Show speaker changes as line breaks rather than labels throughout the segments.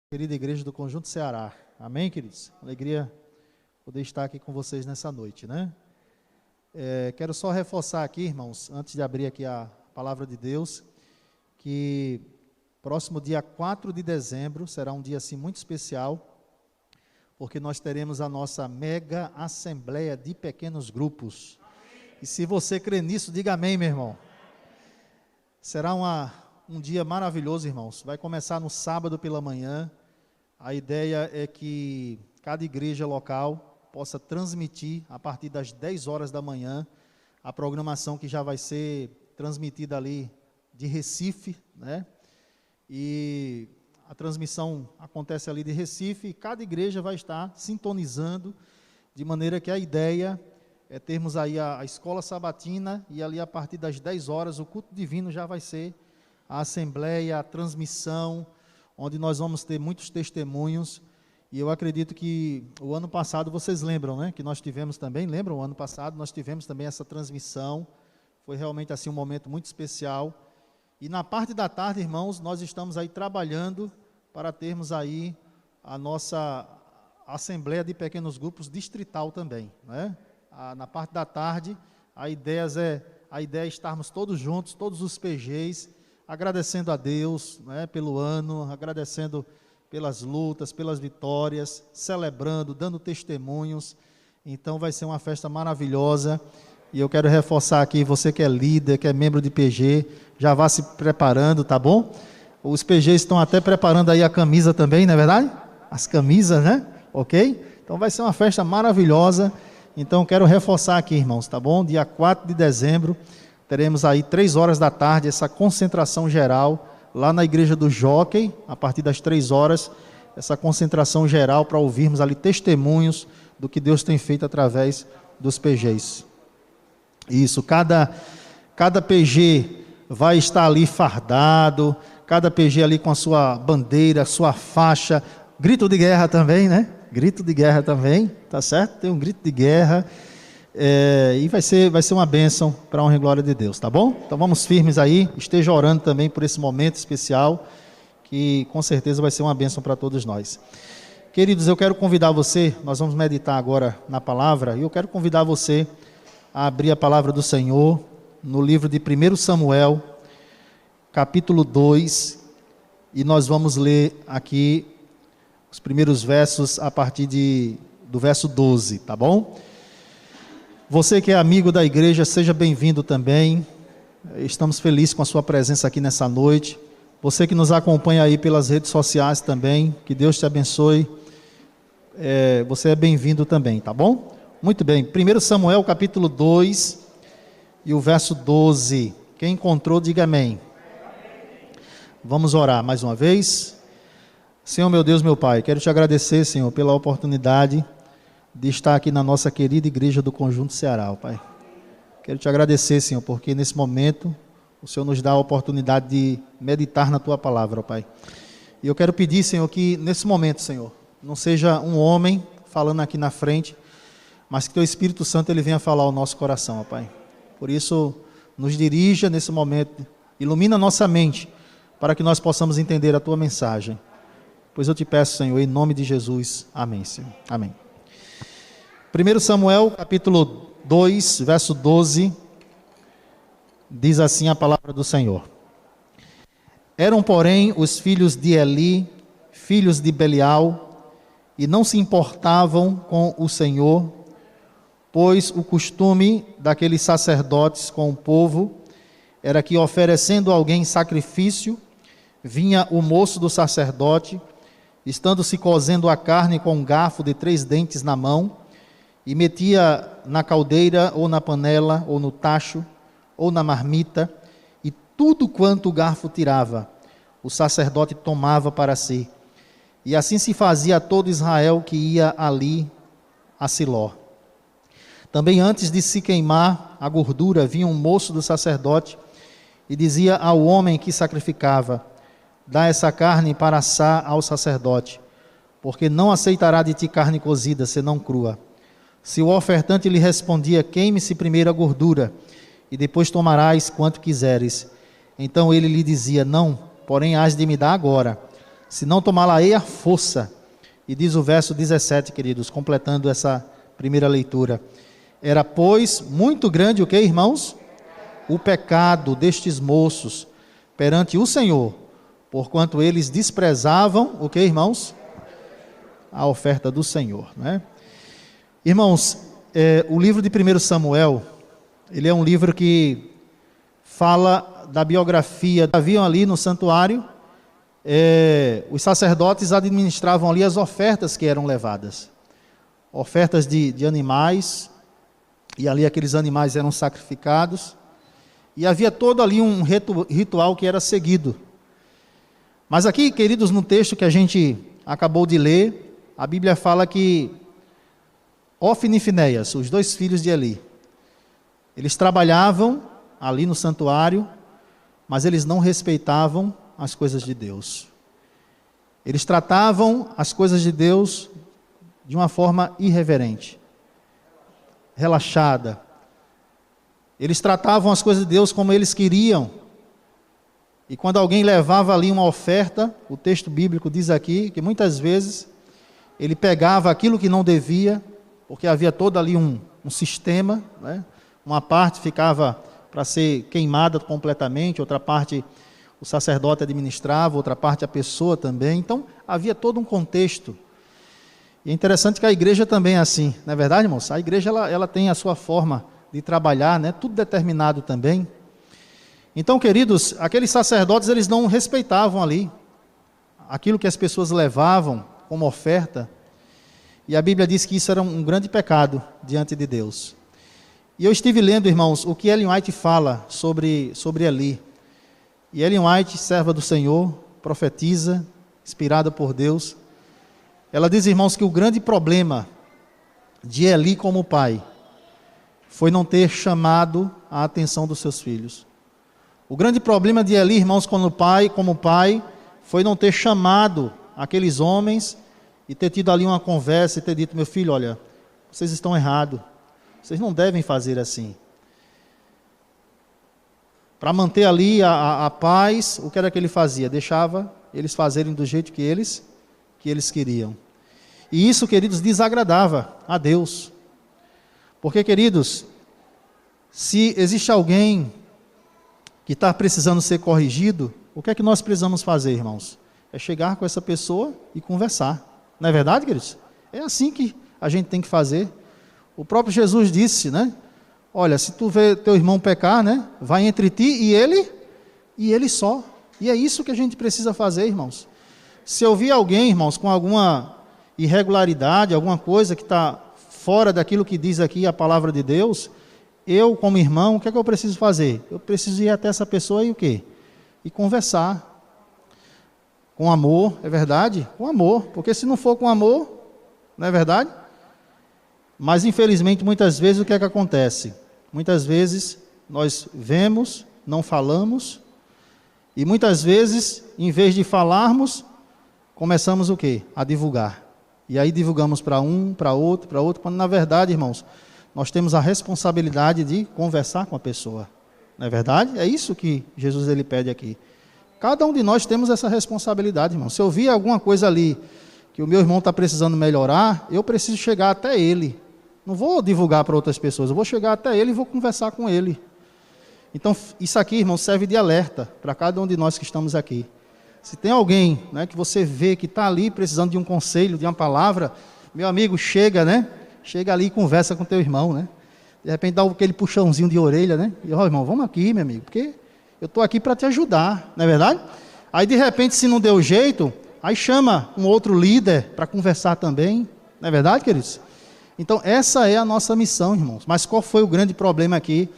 Querida igreja do Conjunto Ceará, amém, queridos? Alegria poder estar aqui com vocês nessa noite, né? Quero só reforçar aqui, irmãos, antes de abrir aqui a palavra de Deus, que próximo dia 4 de dezembro será um dia assim muito especial, porque nós teremos a nossa mega assembleia de pequenos grupos. E se você crê nisso, diga amém, meu irmão. Será um dia maravilhoso, irmãos. Vai começar no sábado pela manhã. A ideia é que cada igreja local possa transmitir a partir das 10 horas da manhã a programação que já vai ser transmitida ali de Recife, né? E a transmissão acontece ali de Recife e cada igreja vai estar sintonizando, de maneira que a ideia é termos aí a escola sabatina e ali a partir das 10 horas o culto divino já vai ser a assembleia, a transmissão, onde nós vamos ter muitos testemunhos. E eu acredito que o ano passado, vocês lembram, né? Que nós tivemos também, lembram? O ano passado nós tivemos também essa transmissão, foi realmente assim um momento muito especial. E na parte da tarde, irmãos, nós estamos aí trabalhando para termos aí a nossa assembleia de pequenos grupos distrital também, né? Na parte da tarde, a ideia é estarmos todos juntos, todos os PGs, agradecendo a Deus, né, pelo ano, agradecendo pelas lutas, pelas vitórias, celebrando, dando testemunhos. Então vai ser uma festa maravilhosa. E eu quero reforçar aqui, você que é líder, que é membro de PG, já vá se preparando, tá bom? Os PGs estão até preparando aí a camisa também, não é verdade? As camisas, né? Ok? Então vai ser uma festa maravilhosa. Então quero reforçar aqui, irmãos, tá bom? Dia 4 de dezembro, teremos aí 3 horas da tarde, essa concentração geral, lá na igreja do Jockey, a partir das 3 horas, essa concentração geral para ouvirmos ali testemunhos do que Deus tem feito através dos PGs. Isso, cada PG vai estar ali fardado, cada PG ali com a sua bandeira, sua faixa, grito de guerra também, né? Grito de guerra também, tá certo? Tem um grito de guerra. E vai ser uma bênção para a honra e glória de Deus, tá bom? Então vamos firmes aí, esteja orando também por esse momento especial, que com certeza vai ser uma bênção para todos nós. Queridos, eu quero convidar você, nós vamos meditar agora na palavra, e eu quero convidar você a abrir a palavra do Senhor no livro de 1 Samuel, capítulo 2, e nós vamos ler aqui os primeiros versos a partir do verso 12, tá bom? Você que é amigo da igreja, seja bem-vindo também. Estamos felizes com a sua presença aqui nessa noite. Você que nos acompanha aí pelas redes sociais também, que Deus te abençoe. Você é bem-vindo também, tá bom? Muito bem, 1 Samuel capítulo 2 e o verso 12. Quem encontrou, diga amém. Vamos orar mais uma vez. Senhor, meu Deus, meu Pai, quero te agradecer, Senhor, pela oportunidade de estar aqui na nossa querida igreja do Conjunto Ceará, Pai. Quero te agradecer, Senhor, porque nesse momento o Senhor nos dá a oportunidade de meditar na Tua palavra, Pai. E eu quero pedir, Senhor, que nesse momento, Senhor, não seja um homem falando aqui na frente, mas que Teu Espírito Santo ele venha falar ao nosso coração, Pai. Por isso, nos dirija nesse momento, ilumina a nossa mente, para que nós possamos entender a Tua mensagem. Pois eu te peço, Senhor, em nome de Jesus. Amém, Senhor. Amém. 1 Samuel, capítulo 2, verso 12, diz assim a palavra do Senhor. Eram, porém, os filhos de Eli, filhos de Belial, e não se importavam com o Senhor, pois o costume daqueles sacerdotes com o povo era que, oferecendo a alguém sacrifício, vinha o moço do sacerdote, estando-se cozendo a carne com um garfo de 3 dentes na mão, e metia na caldeira, ou na panela, ou no tacho, ou na marmita, e tudo quanto o garfo tirava, o sacerdote tomava para si. E assim se fazia a todo Israel que ia ali a Siló. Também antes de se queimar a gordura, vinha um moço do sacerdote, e dizia ao homem que sacrificava: dá essa carne para assar ao sacerdote, porque não aceitará de ti carne cozida, senão crua. Se o ofertante lhe respondia: queime-se primeiro a gordura, e depois tomarás quanto quiseres. Então ele lhe dizia: não, porém hás de me dar agora, se não tomá-la-ei a força. E diz o verso 17, queridos, completando essa primeira leitura. Era, pois, muito grande o que, irmãos? O pecado destes moços perante o Senhor, porquanto eles desprezavam, o que, irmãos? A oferta do Senhor, né? Irmãos, o livro de 1 Samuel, ele é um livro que fala da biografia. Haviam ali no santuário, os sacerdotes administravam ali as ofertas que eram levadas. Ofertas de animais, e ali aqueles animais eram sacrificados, e havia todo ali um ritual que era seguido. Mas aqui, queridos, no texto que a gente acabou de ler, a Bíblia fala que Ofni e Finéias, os dois filhos de Eli, eles trabalhavam ali no santuário, mas eles não respeitavam as coisas de Deus. Eles tratavam as coisas de Deus de uma forma irreverente, relaxada. Eles tratavam as coisas de Deus como eles queriam. E quando alguém levava ali uma oferta, o texto bíblico diz aqui que muitas vezes ele pegava aquilo que não devia, porque havia todo ali um sistema, né? Uma parte ficava para ser queimada completamente, outra parte o sacerdote administrava, outra parte a pessoa também. Então havia todo um contexto. E é interessante que a igreja também é assim, não é verdade, irmãos? A igreja ela tem a sua forma de trabalhar, né? Tudo determinado também. Então, queridos, aqueles sacerdotes, eles não respeitavam ali aquilo que as pessoas levavam como oferta, e a Bíblia diz que isso era um grande pecado diante de Deus. E eu estive lendo, irmãos, o que Ellen White fala sobre Eli. E Ellen White, serva do Senhor, profetiza, inspirada por Deus, ela diz, irmãos, que o grande problema de Eli como pai foi não ter chamado a atenção dos seus filhos. O grande problema de Eli, irmãos, como pai, foi não ter chamado aqueles homens e ter tido ali uma conversa e ter dito, meu filho, olha, vocês estão errados, vocês não devem fazer assim. Para manter ali a paz, o que era que ele fazia? Deixava eles fazerem do jeito que eles queriam. E isso, queridos, desagradava a Deus. Porque, queridos, se existe alguém que está precisando ser corrigido, o que é que nós precisamos fazer, irmãos? É chegar com essa pessoa e conversar. Não é verdade, queridos? É assim que a gente tem que fazer. O próprio Jesus disse, né? Olha, se tu vê teu irmão pecar, né? Vai entre ti e ele só. E é isso que a gente precisa fazer, irmãos. Se eu vi alguém, irmãos, com alguma irregularidade, alguma coisa que está fora daquilo que diz aqui a palavra de Deus, eu, como irmão, o que é que eu preciso fazer? Eu preciso ir até essa pessoa e o quê? E conversar. Com amor, é verdade? Com amor, porque se não for com amor, não é verdade? Mas infelizmente, muitas vezes, o que é que acontece? Muitas vezes, nós vemos, não falamos, e muitas vezes, em vez de falarmos, começamos o quê? A divulgar. E aí divulgamos para um, para outro, quando na verdade, irmãos, nós temos a responsabilidade de conversar com a pessoa. Não é verdade? É isso que Jesus ele pede aqui. Cada um de nós temos essa responsabilidade, irmão. Se eu vi alguma coisa ali que o meu irmão está precisando melhorar, eu preciso chegar até ele. Não vou divulgar para outras pessoas, eu vou chegar até ele e vou conversar com ele. Então, isso aqui, irmão, serve de alerta para cada um de nós que estamos aqui. Se tem alguém, né, que você vê que está ali precisando de um conselho, de uma palavra, meu amigo, chega, né? Chega ali e conversa com teu irmão, né? De repente dá aquele puxãozinho de orelha, né? E, ó, irmão, vamos aqui, meu amigo, porque eu estou aqui para te ajudar, não é verdade? Aí, de repente, se não deu jeito, aí chama um outro líder para conversar também, não é verdade, queridos? Então, essa é a nossa missão, irmãos. Mas qual foi o grande problema aqui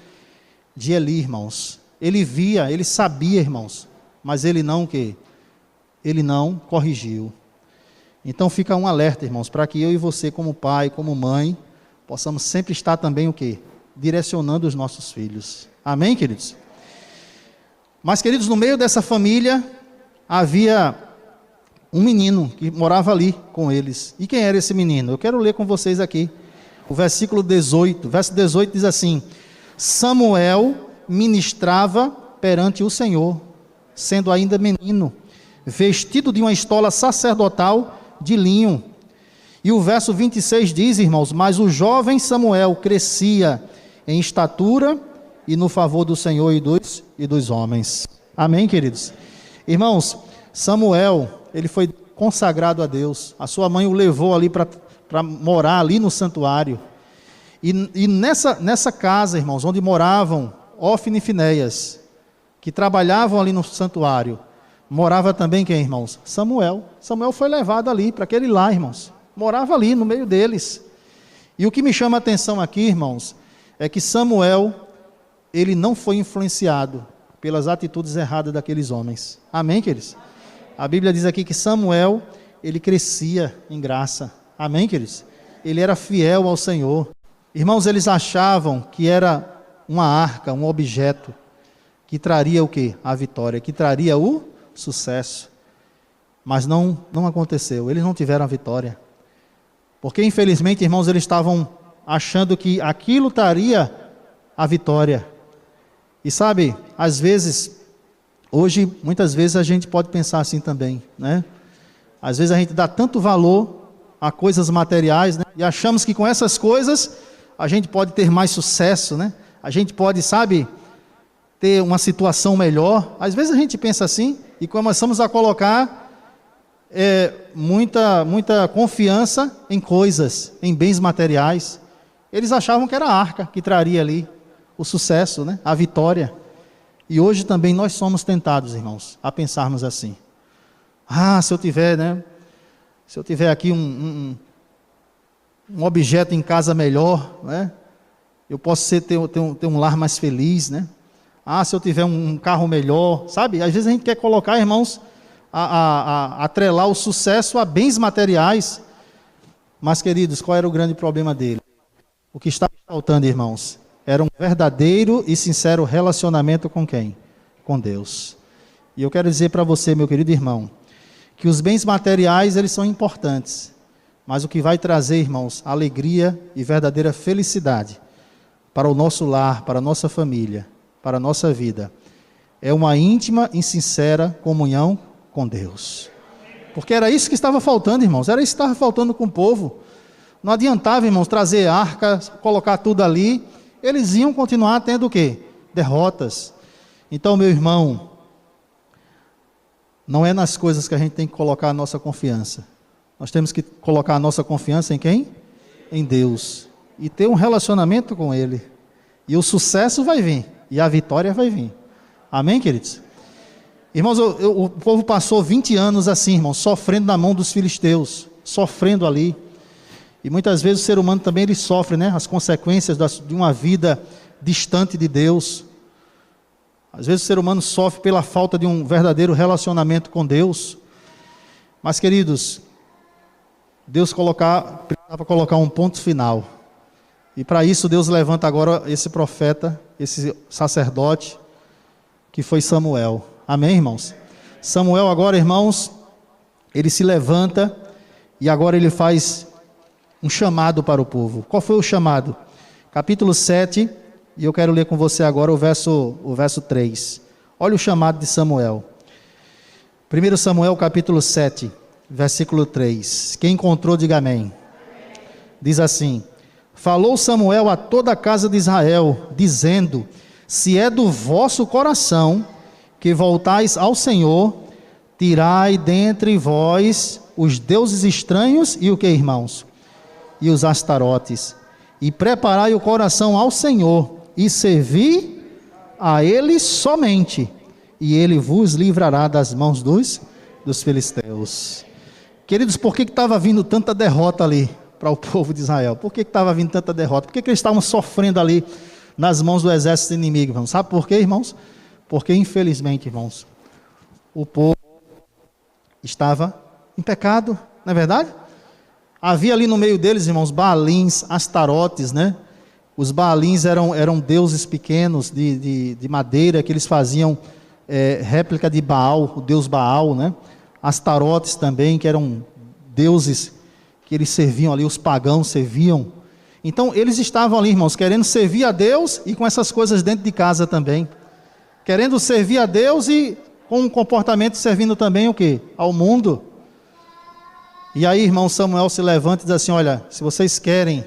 de Eli, irmãos? Ele via, ele sabia, irmãos, mas ele não o quê? Ele não corrigiu. Então fica um alerta, irmãos, para que eu e você, como pai, como mãe, possamos sempre estar também o quê? Direcionando os nossos filhos. Amém, queridos? Mas, queridos, no meio dessa família, havia um menino que morava ali com eles. E quem era esse menino? Eu quero ler com vocês aqui, o versículo 18. Verso 18 diz assim: Samuel ministrava perante o Senhor, sendo ainda menino. vestido de uma estola sacerdotal de linho. E o verso 26 diz, irmãos, mas o jovem Samuel crescia em estatura e no favor do Senhor e dos homens. Amém, queridos? Irmãos, Samuel, ele foi consagrado a Deus. A sua mãe o levou ali para morar ali no santuário. E nessa casa, irmãos, onde moravam Ofni e Finéias, que trabalhavam ali no santuário, morava também quem, irmãos? Samuel. Samuel foi levado ali para aquele lar, irmãos. Morava ali no meio deles. E o que me chama a atenção aqui, irmãos, é que Samuel, ele não foi influenciado pelas atitudes erradas daqueles homens. Amém, queridos? A Bíblia diz aqui que Samuel, ele crescia em graça. Amém, queridos? Ele era fiel ao Senhor. Irmãos, eles achavam que era uma arca, um objeto, que traria o quê? A vitória, que traria o sucesso. Mas não aconteceu, eles não tiveram a vitória. Porque, infelizmente, irmãos, eles estavam achando que aquilo traria a vitória. E sabe, às vezes, hoje, muitas vezes a gente pode pensar assim também, né? Às vezes a gente dá tanto valor a coisas materiais, né? E achamos que com essas coisas a gente pode ter mais sucesso, né? A gente pode, sabe, ter uma situação melhor. Às vezes a gente pensa assim e começamos a colocar muita confiança em coisas, em bens materiais. Eles achavam que era a arca que traria ali o sucesso, né? A vitória. E hoje também nós somos tentados, irmãos, a pensarmos assim. Se eu tiver, né? Se eu tiver aqui um objeto em casa melhor, né? Eu posso ter um lar mais feliz, né? Se eu tiver um carro melhor, sabe? Às vezes a gente quer colocar, irmãos, atrelar o sucesso a bens materiais. Mas, queridos, qual era o grande problema dele? O que estava faltando, irmãos, era um verdadeiro e sincero relacionamento com quem? Com Deus. E eu quero dizer para você, meu querido irmão, que os bens materiais, eles são importantes, mas o que vai trazer, irmãos, alegria e verdadeira felicidade para o nosso lar, para a nossa família, para a nossa vida, é uma íntima e sincera comunhão com Deus. Porque era isso que estava faltando, irmãos, era isso que estava faltando com o povo. Não adiantava, irmãos, trazer arca, colocar tudo ali, eles iam continuar tendo o quê? Derrotas. Então, meu irmão, não é nas coisas que a gente tem que colocar a nossa confiança. Nós temos que colocar a nossa confiança em quem? Em Deus. E ter um relacionamento com Ele. E o sucesso vai vir. E a vitória vai vir. Amém, queridos? Irmãos, o povo passou 20 anos assim, irmãos, sofrendo na mão dos filisteus. Sofrendo ali. E muitas vezes o ser humano também ele sofre, né? As consequências de uma vida distante de Deus. Às vezes o ser humano sofre pela falta de um verdadeiro relacionamento com Deus. Mas, queridos, Deus precisava colocar um ponto final. E para isso Deus levanta agora esse profeta, esse sacerdote, que foi Samuel. Amém, irmãos? Samuel agora, irmãos, ele se levanta e agora ele faz um chamado para o povo. Qual foi o chamado? Capítulo 7, e eu quero ler com você agora o verso 3. Olha o chamado de Samuel. 1 Samuel capítulo 7, versículo 3. Quem encontrou, diga amém. Diz assim: falou Samuel a toda a casa de Israel, dizendo: se é do vosso coração que voltais ao Senhor, tirai dentre vós os deuses estranhos e o que, irmãos? E os astarotes, e preparai o coração ao Senhor, e servi a Ele somente, e Ele vos livrará das mãos dos filisteus. Queridos, por que estava vindo tanta derrota ali para o povo de Israel? Por que estava vindo tanta derrota? Por que eles estavam sofrendo ali nas mãos do exército inimigo, irmãos? Sabe por quê, irmãos? Porque infelizmente, irmãos, o povo estava em pecado, não é verdade? Havia ali no meio deles, irmãos, Baalins, Astarotes, né? Os Baalins eram deuses pequenos de madeira, que eles faziam réplica de Baal, o deus Baal, né? Astarotes também, que eram deuses que eles serviam ali, os pagãos serviam. Então, eles estavam ali, irmãos, querendo servir a Deus e com essas coisas dentro de casa também. Querendo servir a Deus e com um comportamento servindo também o quê? Ao mundo. E aí, irmão Samuel se levanta e diz assim, olha, se vocês querem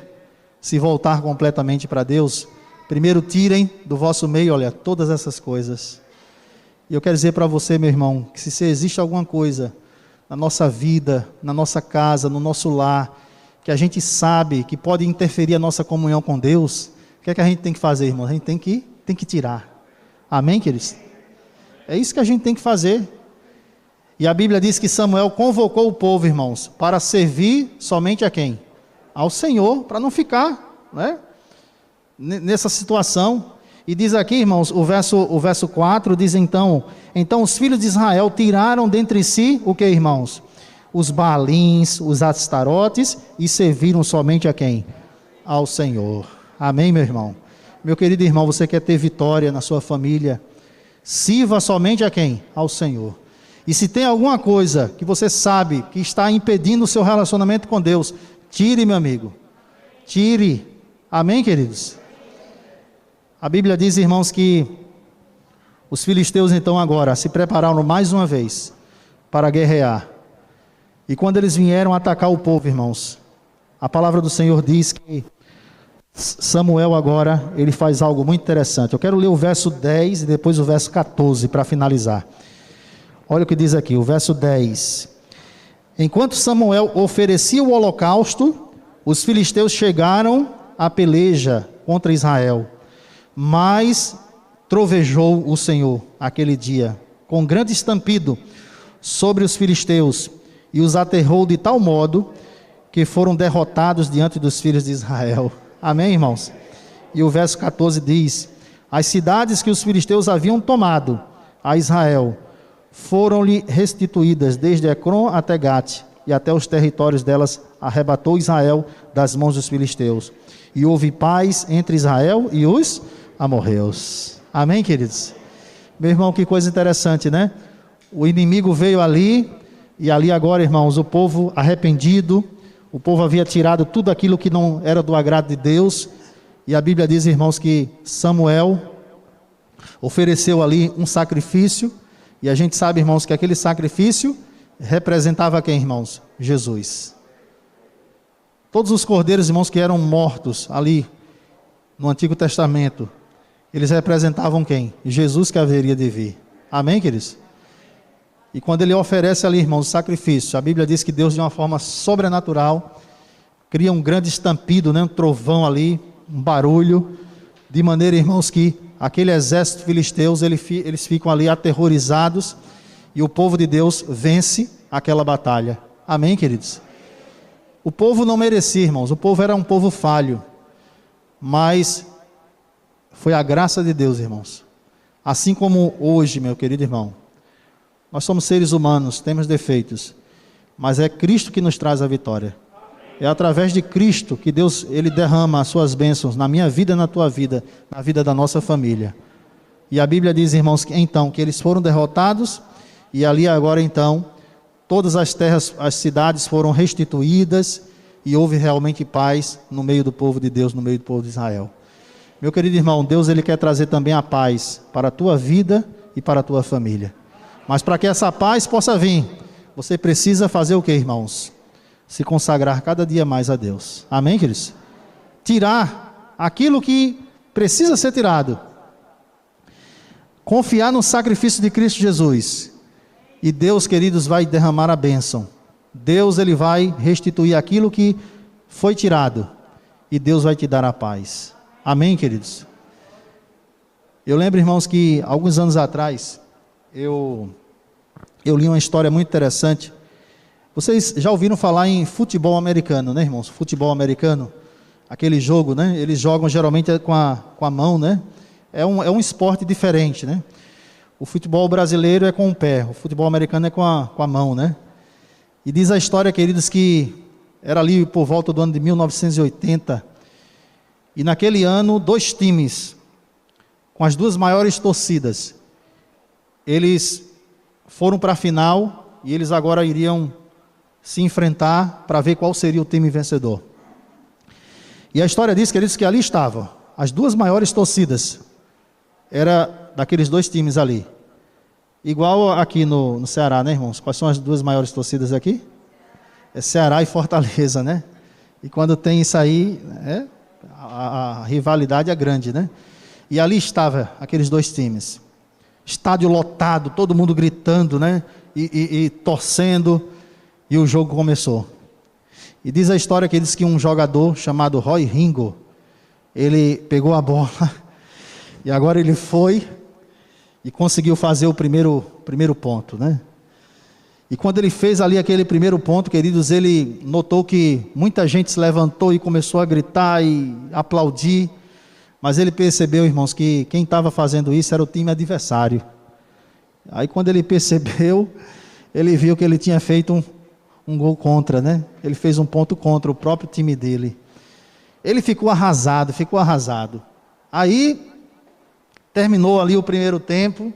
se voltar completamente para Deus, primeiro tirem do vosso meio, olha, todas essas coisas. E eu quero dizer para você, meu irmão, que se existe alguma coisa na nossa vida, na nossa casa, no nosso lar, que a gente sabe que pode interferir a nossa comunhão com Deus, o que é que a gente tem que fazer, irmão? A gente tem que tirar. Amém, queridos? É isso que a gente tem que fazer. E a Bíblia diz que Samuel convocou o povo, irmãos, para servir somente a quem? Ao Senhor, para não ficar, né, nessa situação. E diz aqui, irmãos, o verso 4 diz então os filhos de Israel tiraram dentre si o que, irmãos? Os Baalins, os Astarotes, e serviram somente a quem? Ao Senhor. Amém, meu irmão? Meu querido irmão, você quer ter vitória na sua família? Sirva somente a quem? Ao Senhor. E se tem alguma coisa que você sabe que está impedindo o seu relacionamento com Deus, tire, meu amigo. Tire. Amém, queridos? A Bíblia diz, irmãos, que os filisteus então agora se prepararam mais uma vez para guerrear. E quando eles vieram atacar o povo, irmãos, a palavra do Senhor diz que Samuel agora, ele faz algo muito interessante. Eu quero ler o verso 10 e depois o verso 14 para finalizar. Olha o que diz aqui, o verso 10. Enquanto Samuel oferecia o holocausto, os filisteus chegaram à peleja contra Israel. Mas trovejou o Senhor aquele dia, com grande estampido, sobre os filisteus, e os aterrou de tal modo, que foram derrotados diante dos filhos de Israel. Amém, irmãos? E o verso 14 diz, as cidades que os filisteus haviam tomado a Israel, foram-lhe restituídas, desde Ecrom até Gate, e até os territórios delas arrebatou Israel das mãos dos filisteus. E houve paz entre Israel e os amorreus. Amém, queridos? Meu irmão, que coisa interessante, né? O inimigo veio ali, e ali agora, irmãos, o povo arrependido, o povo havia tirado tudo aquilo que não era do agrado de Deus, e a Bíblia diz, irmãos, que Samuel ofereceu ali um sacrifício, e a gente sabe, irmãos, que aquele sacrifício representava quem, irmãos? Jesus. Todos os cordeiros, irmãos, que eram mortos ali no Antigo Testamento, eles representavam quem? Jesus, que haveria de vir. Amém, queridos? E quando ele oferece ali, irmãos, o sacrifício, a Bíblia diz que Deus, de uma forma sobrenatural, cria um grande estampido, né, um trovão ali, um barulho, de maneira, irmãos, que aquele exército filisteus, eles ficam ali aterrorizados, e o povo de Deus vence aquela batalha. Amém, queridos? O povo não merecia, irmãos, o povo era um povo falho, mas foi a graça de Deus, irmãos. Assim como hoje, meu querido irmão, nós somos seres humanos, temos defeitos, mas é Cristo que nos traz a vitória. É através de Cristo que Deus, ele derrama as suas bênçãos na minha vida, na tua vida, na vida da nossa família. E a Bíblia diz, irmãos, que então, que eles foram derrotados, e ali agora então, todas as terras, as cidades foram restituídas, e houve realmente paz no meio do povo de Deus, no meio do povo de Israel. Meu querido irmão, Deus, ele quer trazer também a paz para a tua vida e para a tua família. Mas para que essa paz possa vir, você precisa fazer o que, irmãos? Se consagrar cada dia mais a Deus. Amém, queridos? Tirar aquilo que precisa ser tirado. Confiar no sacrifício de Cristo Jesus. E Deus, queridos, vai derramar a bênção. Deus, ele vai restituir aquilo que foi tirado. E Deus vai te dar a paz. Amém, queridos? Eu lembro, irmãos, que alguns anos atrás, eu li uma história muito interessante. Vocês já ouviram falar em futebol americano, né, irmãos? Futebol americano, aquele jogo, né? Eles jogam geralmente com a mão, né? É um esporte diferente, né? O futebol brasileiro é com o pé, o futebol americano é com a mão, né? E diz a história, queridos, que era ali por volta do ano de 1980, e naquele ano, 2 times, com as 2 maiores torcidas, eles foram para a final, e eles agora iriam se enfrentar para ver qual seria o time vencedor. E a história diz, queridos, que ali estavam as 2 maiores torcidas, era daqueles 2 times ali. Igual aqui no Ceará, né, irmãos? Quais são as duas maiores torcidas aqui? É Ceará e Fortaleza, né? E quando tem isso aí, a rivalidade é grande, né? E ali estava aqueles dois times. Estádio lotado, todo mundo gritando, né? E torcendo. E o jogo começou. E diz a história que diz que um jogador chamado Roy Ringo, ele pegou a bola e agora ele foi e conseguiu fazer o primeiro ponto, né? E quando ele fez ali aquele primeiro ponto, queridos, ele notou que muita gente se levantou e começou a gritar e aplaudir, mas ele percebeu, irmãos, que quem estava fazendo isso era o time adversário. Aí quando ele percebeu, ele viu que ele tinha feito um gol contra, né? Ele fez um ponto contra o próprio time dele. Ele ficou arrasado. Aí, terminou ali o primeiro tempo,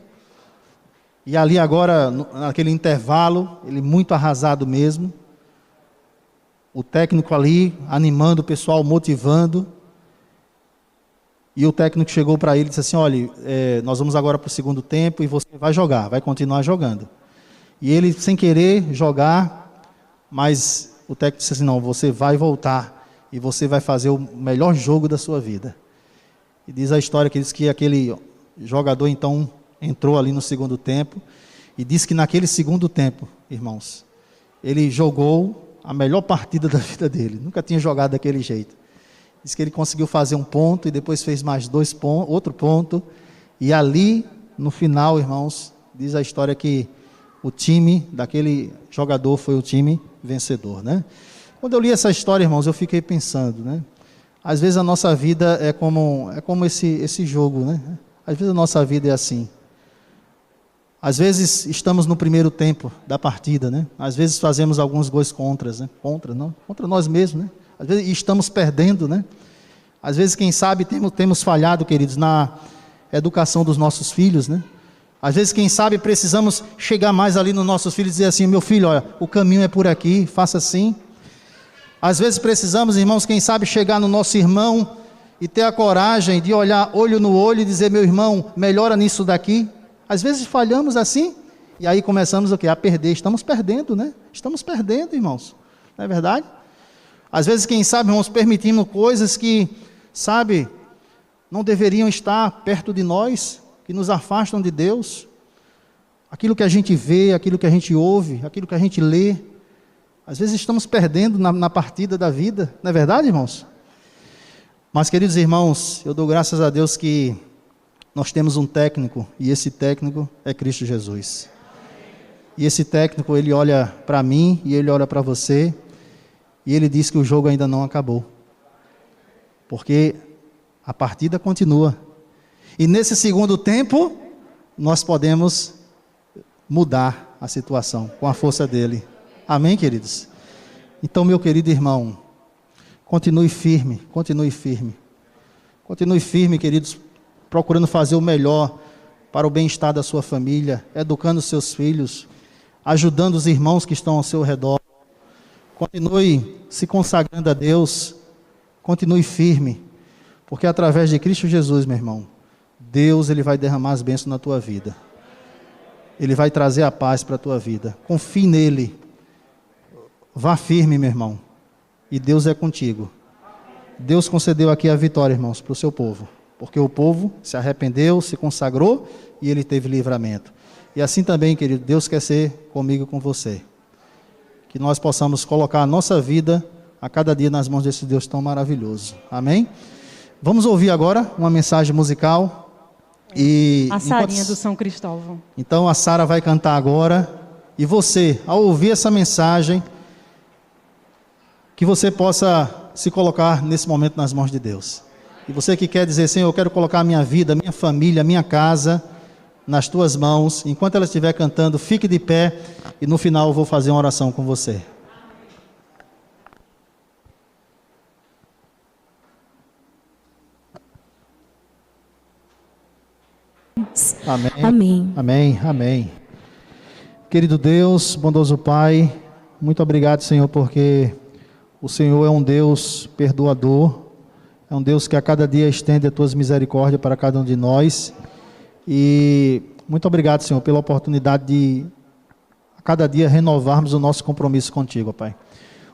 e ali agora, naquele intervalo, ele muito arrasado mesmo, o técnico ali, animando o pessoal, motivando, e o técnico chegou para ele e disse assim, olha, nós vamos agora para o segundo tempo, e você vai jogar, vai continuar jogando. E ele, sem querer jogar, mas o técnico disse assim, não, você vai voltar, e você vai fazer o melhor jogo da sua vida. E diz a história que diz que aquele jogador então entrou ali no segundo tempo, e diz que naquele segundo tempo, irmãos, ele jogou a melhor partida da vida dele, nunca tinha jogado daquele jeito. Diz que ele conseguiu fazer um ponto, e depois fez mais outro ponto, e ali, no final, irmãos, diz a história que o time daquele jogador foi o time vencedor, né? Quando eu li essa história, irmãos, eu fiquei pensando, né? Às vezes a nossa vida é como esse jogo, né? Às vezes a nossa vida é assim. Às vezes estamos no primeiro tempo da partida, né? Às vezes fazemos alguns gols né? Contra nós mesmos, né? Às vezes estamos perdendo, né? Às vezes, quem sabe, temos falhado, queridos, na educação dos nossos filhos, né? Às vezes, quem sabe, precisamos chegar mais ali nos nossos filhos e dizer assim, meu filho, olha, o caminho é por aqui, faça assim. Às vezes precisamos, irmãos, quem sabe, chegar no nosso irmão e ter a coragem de olhar olho no olho e dizer, meu irmão, melhora nisso daqui. Às vezes falhamos assim, e aí começamos o quê? A perder. Estamos perdendo, né? Estamos perdendo, irmãos. Não é verdade? Às vezes, quem sabe, irmãos, permitindo coisas que, sabe, não deveriam estar perto de nós, que nos afastam de Deus. Aquilo que a gente vê, aquilo que a gente ouve, aquilo que a gente lê. Às vezes estamos perdendo na partida da vida. Não é verdade, irmãos? Mas, queridos irmãos, eu dou graças a Deus que nós temos um técnico, e esse técnico é Cristo Jesus. E esse técnico, ele olha para mim, e ele olha para você, e ele diz que o jogo ainda não acabou. Porque a partida continua. E nesse segundo tempo, nós podemos mudar a situação com a força dele. Amém, queridos? Então, meu querido irmão, continue firme, continue firme. Continue firme, queridos, procurando fazer o melhor para o bem-estar da sua família, educando os seus filhos, ajudando os irmãos que estão ao seu redor. Continue se consagrando a Deus, continue firme, porque através de Cristo Jesus, meu irmão, Deus, ele vai derramar as bênçãos na tua vida. Ele vai trazer a paz para a tua vida. Confie nele. Vá firme, meu irmão. E Deus é contigo. Deus concedeu aqui a vitória, irmãos, para o seu povo. Porque o povo se arrependeu, se consagrou e ele teve livramento. E assim também, querido, Deus quer ser comigo e com você. Que nós possamos colocar a nossa vida a cada dia nas mãos desse Deus tão maravilhoso. Amém? Vamos ouvir agora uma mensagem musical. E
a Sarinha do São Cristóvão.
Então a Sara vai cantar agora. E você, ao ouvir essa mensagem, que você possa se colocar nesse momento nas mãos de Deus. E você que quer dizer, Senhor, eu quero colocar a minha vida, a minha família, a minha casa nas tuas mãos. Enquanto ela estiver cantando, fique de pé e no final eu vou fazer uma oração com você. Amém.
Amém.
Amém. Amém. Querido Deus, bondoso Pai, muito obrigado, Senhor, porque o Senhor é um Deus perdoador, é um Deus que a cada dia estende as tuas misericórdias para cada um de nós. E muito obrigado, Senhor, pela oportunidade de a cada dia renovarmos o nosso compromisso contigo, ó Pai.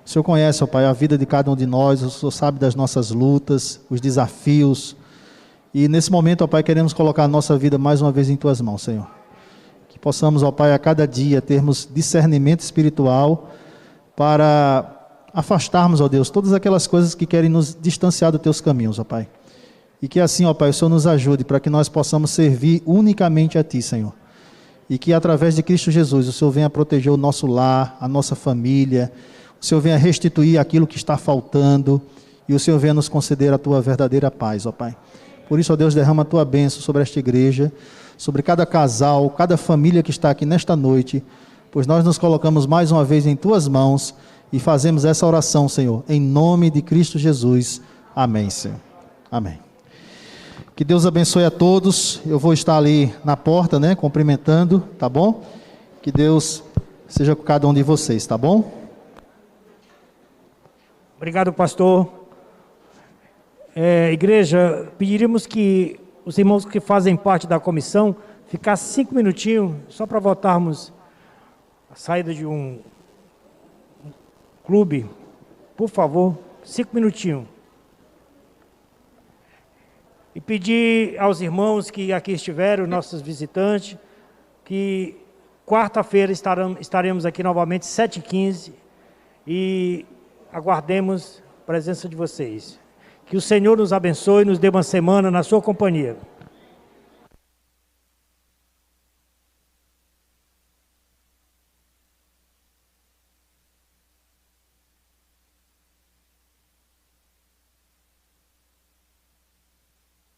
O Senhor conhece, ó Pai, a vida de cada um de nós, o Senhor sabe das nossas lutas, os desafios. E nesse momento, ó Pai, queremos colocar a nossa vida mais uma vez em Tuas mãos, Senhor. Que possamos, ó Pai, a cada dia termos discernimento espiritual para afastarmos, ó Deus, todas aquelas coisas que querem nos distanciar dos Teus caminhos, ó Pai. E que assim, ó Pai, o Senhor nos ajude para que nós possamos servir unicamente a Ti, Senhor. E que através de Cristo Jesus, o Senhor venha proteger o nosso lar, a nossa família, o Senhor venha restituir aquilo que está faltando e o Senhor venha nos conceder a Tua verdadeira paz, ó Pai. Por isso, ó Deus, derrama a Tua bênção sobre esta igreja, sobre cada casal, cada família que está aqui nesta noite, pois nós nos colocamos mais uma vez em Tuas mãos e fazemos essa oração, Senhor, em nome de Cristo Jesus. Amém, Senhor. Amém. Que Deus abençoe a todos. Eu vou estar ali na porta, né, cumprimentando, tá bom? Que Deus seja com cada um de vocês, tá bom?
Obrigado, pastor. Igreja, pediríamos que os irmãos que fazem parte da comissão ficassem 5 minutinhos, só para votarmos a saída de um clube. Por favor, 5 minutinhos. E pedir aos irmãos que aqui estiveram, nossos visitantes, que quarta-feira estaremos aqui novamente, 7h15, e aguardemos a presença de vocês. Que o Senhor nos abençoe e nos dê uma semana na sua companhia.